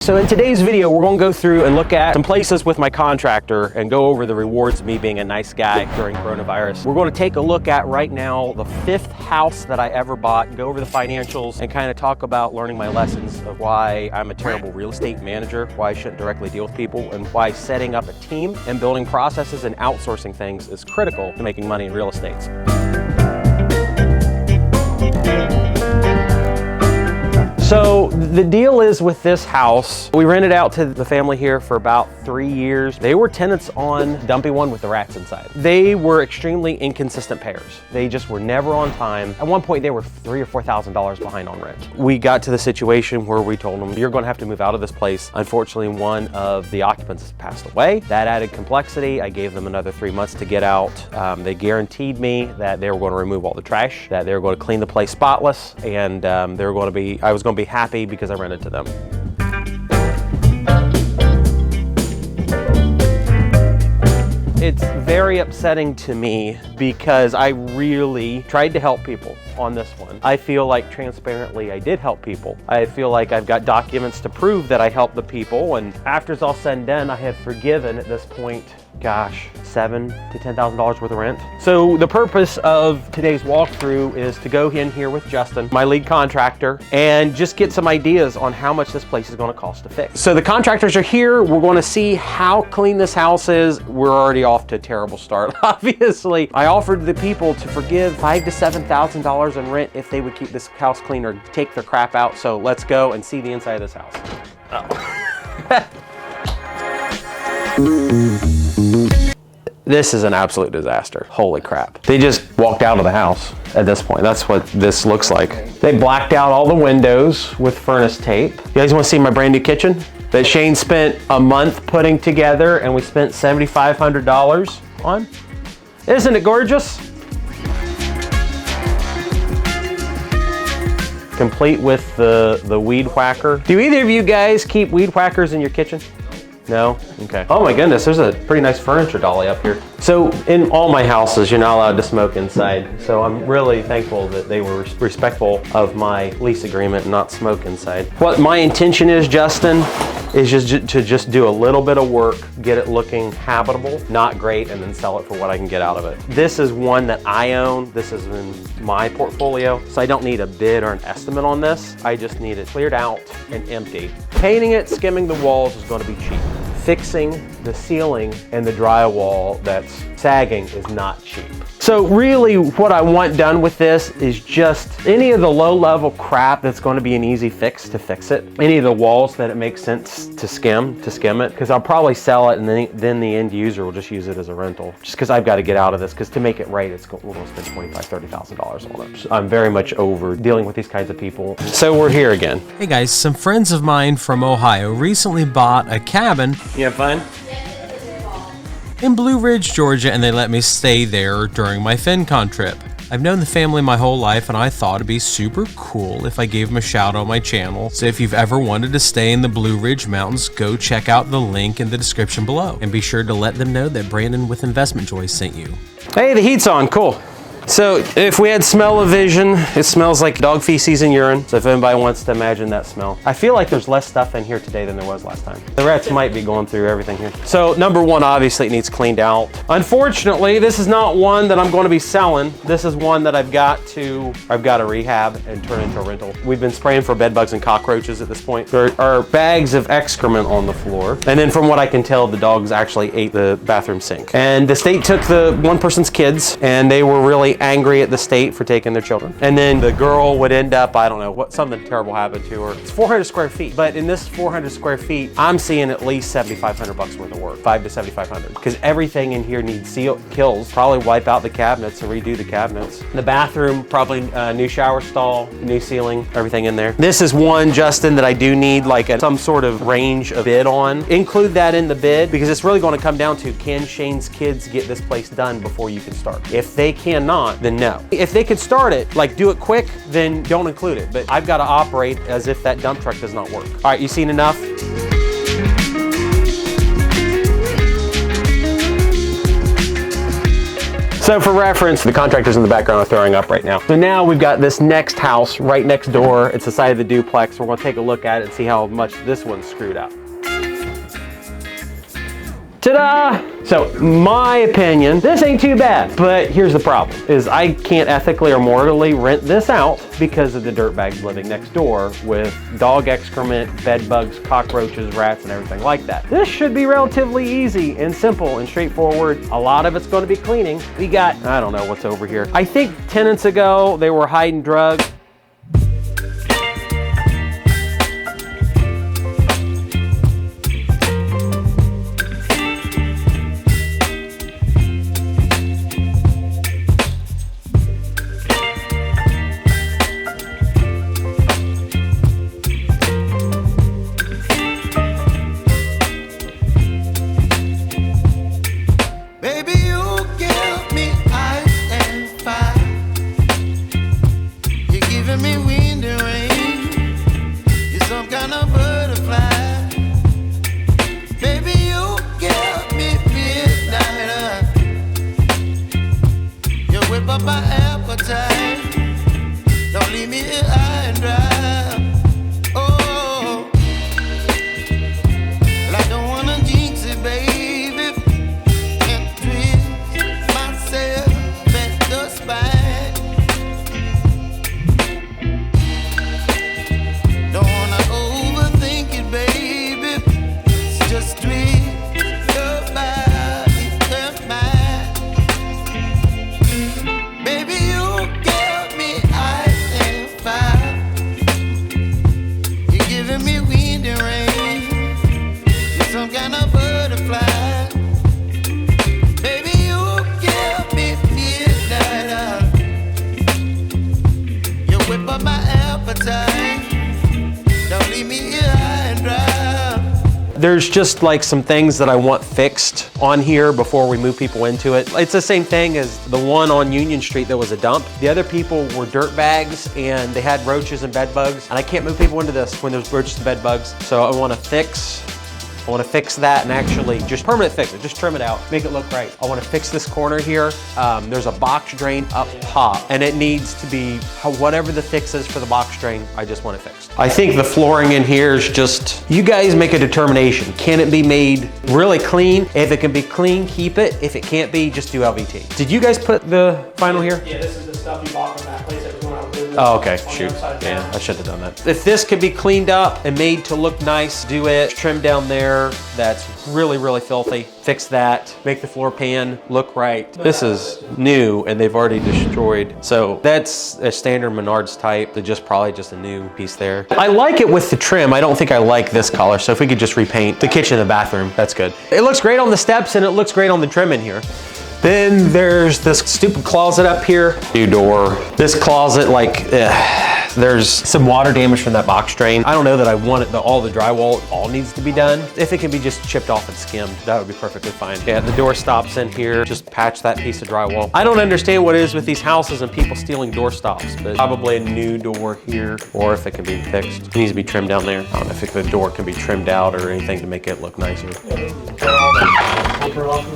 So in today's video, we're going to go through and look at some places with my contractor and go over the rewards of me being a nice guy during coronavirus. We're going to take a look at right now the 5th house that I ever bought, go over the financials and kind of talk about learning my lessons of why I'm a terrible real estate manager, why I shouldn't directly deal with people, and why setting up a team and building processes and outsourcing things is critical to making money in real estate. So the deal is with this house, we rented out to the family here for about 3 years. They were tenants on Dumpy One with the rats inside. They were extremely inconsistent payers. They just were never on time. At one point, they were $3,000 or $4,000 behind on rent. We got to the situation where we told them, you're going to have to move out of this place. Unfortunately, one of the occupants passed away. That added complexity. I gave them another 3 months to get out. They guaranteed me that they were going to remove all the trash, that they were going to clean the place spotless, and I was going to be happy because I rented to them. It's very upsetting to me because I really tried to help people on this one. I feel like transparently I did help people. I feel like I've got documents to prove that I helped the people, and after it's all said and done, I have forgiven at this point, gosh, $7,000 to $10,000 worth of rent. So the purpose of today's walkthrough is to go in here with Justin, my lead contractor, and just get some ideas on how much this place is going to cost to fix. So the contractors are here. We're going to see how clean this house is. We're already off to a terrible start. Obviously, I offered the people to forgive $5,000 to $7,000 in rent if they would keep this house clean or take their crap out. So let's go and see the inside of this house. This is an absolute disaster. Holy crap. They just walked out of the house at this point. That's what this looks like. They blacked out all the windows with furnace tape. You guys want to see my brand new kitchen that Shane spent a month putting together and we spent $7,500 on? Isn't it gorgeous? Complete with the weed whacker. Do either of you guys keep weed whackers in your kitchen? No? Okay. Oh my goodness, there's a pretty nice furniture dolly up here. So in all my houses, you're not allowed to smoke inside. So I'm really thankful that they were respectful of my lease agreement and not smoke inside. What my intention is, Justin, is just do a little bit of work, get it looking habitable, not great, and then sell it for what I can get out of it. This is one that I own. This is in my portfolio, so I don't need a bid or an estimate on this. I just need it cleared out and empty. Painting it, skimming the walls is going to be cheap. Fixing the ceiling and the drywall that's sagging is not cheap. So really what I want done with this is just any of the low-level crap that's going to be an easy fix to fix it. Any of the walls that it makes sense to skim it, because I'll probably sell it and then the end user will just use it as a rental. Just because I've got to get out of this, because to make it right, we're going to spend $25,000, $30,000 on it. So I'm very much over dealing with these kinds of people. So we're here again. Hey guys, some friends of mine from Ohio recently bought a cabin. You have fun? In Blue Ridge, Georgia, and they let me stay there during my FinCon trip. I've known the family my whole life, and I thought it'd be super cool if I gave them a shout on my channel. So if you've ever wanted to stay in the Blue Ridge Mountains, go check out the link in the description below. And be sure to let them know that Brandon with Investment Joy sent you. Hey, the heat's on, cool. So if we had smell-o-vision, it smells like dog feces and urine. So if anybody wants to imagine that smell. I feel like there's less stuff in here today than there was last time. The rats might be going through everything here. So number one, obviously it needs cleaned out. Unfortunately, this is not one that I'm going to be selling. This is one that I've got to rehab and turn into a rental. We've been spraying for bed bugs and cockroaches at this point. There are bags of excrement on the floor. And then from what I can tell, the dogs actually ate the bathroom sink. And the state took the one person's kids and they were really angry at the state for taking their children. And then the girl would end up, I don't know, something terrible happened to her. It's 400 square feet, but in this 400 square feet, I'm seeing at least $7,500 worth of work, $5,000 to $7,500, because everything in here needs kills. Probably wipe out the cabinets and redo the cabinets. The bathroom, probably new shower stall, new ceiling, everything in there. This is one, Justin, that I do need like some sort of range of bid on. Include that in the bid, because it's really going to come down to, can Shane's kids get this place done before you can start? If they cannot, then no. If they could start it, like do it quick, then don't include it. But I've got to operate as if that dump truck does not work. All right, you seen enough? So for reference, the contractors in the background are throwing up right now. So now we've got this next house right next door. It's the side of the duplex. We're gonna take a look at it and see how much this one's screwed up. Ta-da! So, my opinion, this ain't too bad, but here's the problem, is I can't ethically or morally rent this out because of the dirtbags living next door with dog excrement, bed bugs, cockroaches, rats, and everything like that. This should be relatively easy and simple and straightforward. A lot of it's going to be cleaning. We got, I don't know what's over here. I think tenants ago, they were hiding drugs. There's just like some things that I want fixed on here before we move people into it. It's the same thing as the one on Union Street that was a dump. The other people were dirt bags and they had roaches and bed bugs, and I can't move people into this when there's roaches and bed bugs. So I want to fix that and actually just permanent fix it, just trim it out, make it look right. I want to fix this corner here. There's a box drain up top and it needs to be, whatever the fix is for the box drain, I just want it fixed. I think the flooring in here is just, you guys make a determination. Can it be made really clean? If it can be clean, keep it. If it can't be, just do LVT. Did you guys put the final here? Yeah, this is the stuff you bought from that place that was going out of Oh, okay, shoot. Yeah, I should have done that. If this could be cleaned up and made to look nice, do it. Trim down there, that's really, really filthy. Fix that, make the floor pan look right. This is new and they've already destroyed. So that's a standard Menards type, probably just a new piece there. I like it with the trim. I don't think I like this color. So if we could just repaint the kitchen and the bathroom, that's good. It looks great on the steps and it looks great on the trim in here. Then there's this stupid closet up here. New door. This closet, there's some water damage from that box drain. I don't know that I want it, all the drywall all needs to be done. If it can be just chipped off and skimmed, that would be perfectly fine. Yeah, the door stops in here. Just patch that piece of drywall. I don't understand what it is with these houses and people stealing door stops, but probably a new door here, or if it can be fixed. It needs to be trimmed down there. I don't know if the door can be trimmed out or anything to make it look nicer.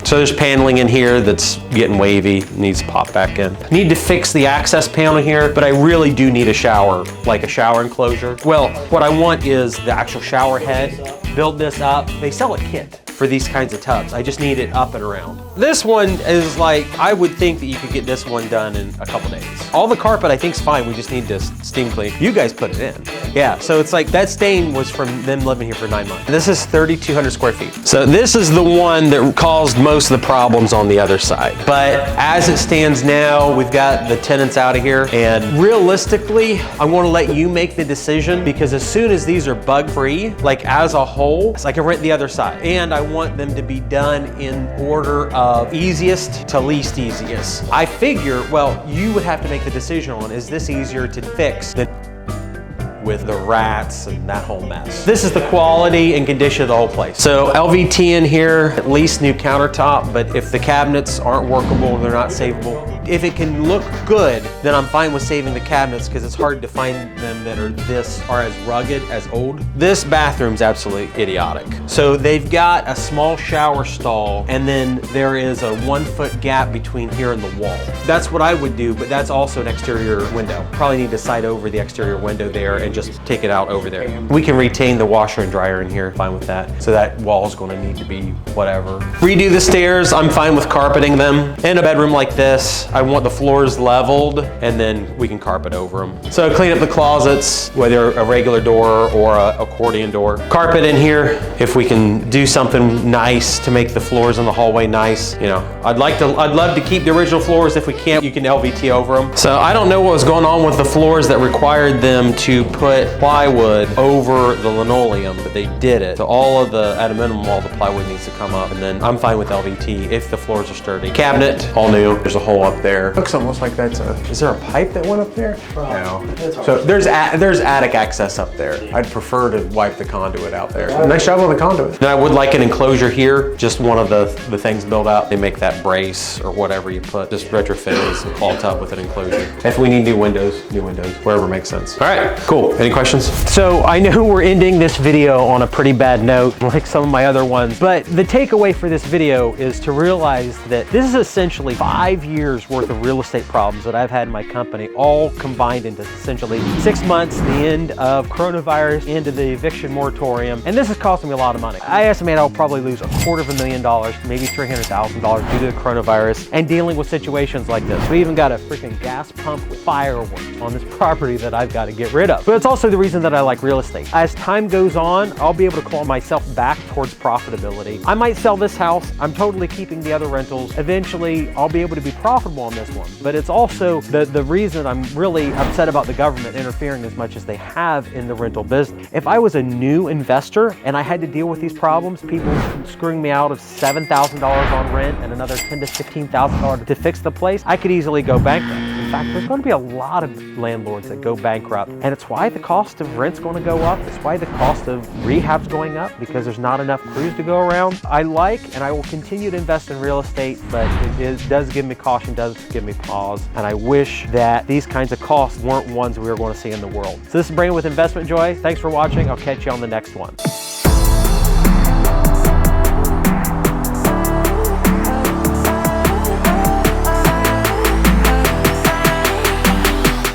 So there's paneling in here that's getting wavy, needs to pop back in. Need to fix the access panel here, but I really do need a shower, like a shower enclosure. Well, what I want is the actual shower head. Build this up. They sell a kit for these kinds of tubs. I just need it up and around. This one is like, I would think that you could get this one done in a couple days. All the carpet I think is fine, we just need to steam clean. You guys put it in. Yeah, so it's like that stain was from them living here for 9 months. This is 3,200 square feet. So this is the one that caused most of the problems on the other side. But as it stands now, we've got the tenants out of here, and realistically, I want to let you make the decision, because as soon as these are bug-free, like as a whole, I can rent the other side. And I want them to be done in order of easiest to least easiest. I figure, well, you would have to make the decision on, is this easier to fix than with the rats and that whole mess. This is the quality and condition of the whole place. So LVT in here, at least new countertop, but if the cabinets aren't workable, they're not savable, If it can look good, then I'm fine with saving the cabinets because it's hard to find them that are as rugged as old. This bathroom's absolutely idiotic. So they've got a small shower stall and then there is a 1 foot gap between here and the wall. That's what I would do, but that's also an exterior window. Probably need to side over the exterior window there and just take it out over there. We can retain the washer and dryer in here, fine with that. So that wall's gonna need to be whatever. Redo the stairs, I'm fine with carpeting them. In a bedroom like this, I want the floors leveled and then we can carpet over them. So clean up the closets, whether a regular door or a accordion door. Carpet in here, if we can do something nice to make the floors in the hallway nice. You know, I'd love to keep the original floors. If we can't, you can LVT over them. So I don't know what was going on with the floors that required them to put plywood over the linoleum, but they did it. So all of the, at a minimum, all the plywood needs to come up, and then I'm fine with LVT if the floors are sturdy. Cabinet, all new. There's a hole up there. Looks almost like that's is there a pipe that went up there? No. So there's attic access up there. I'd prefer to wipe the conduit out there. Nice job on the conduit. And I would like an enclosure here, just one of the things built out. They make that brace or whatever you put, just retrofit a claw tub with an enclosure. If we need new windows, wherever makes sense. All right, cool. Any questions? So I know we're ending this video on a pretty bad note, like some of my other ones, but the takeaway for this video is to realize that this is essentially 5 years worth of real estate problems that I've had in my company, all combined into essentially 6 months, the end of coronavirus, into the eviction moratorium, and this is costing me a lot of money. I estimate I'll probably lose $250,000, maybe $300,000 due to the coronavirus, and dealing with situations like this. We even got a freaking gas pump with fireworks on this property that I've got to get rid of. But it's also the reason that I like real estate. As time goes on, I'll be able to claw myself back towards profitability. I might sell this house. I'm totally keeping the other rentals. Eventually, I'll be able to be profitable on this one. But it's also the reason I'm really upset about the government interfering as much as they have in the rental business. If I was a new investor and I had to deal with these problems, people screwing me out of $7,000 on rent and another $10,000 to $15,000 to fix the place, I could easily go bankrupt. In fact, there's going to be a lot of landlords that go bankrupt, and it's why the cost of rent's going to go up. It's why the cost of rehab's going up, because there's not enough crews to go around. I like and I will continue to invest in real estate, but it does give me caution, does give me pause, and I wish that these kinds of costs weren't ones we were going to see in the world. So this is Brandon with Investment Joy. Thanks for watching. I'll catch you on the next one.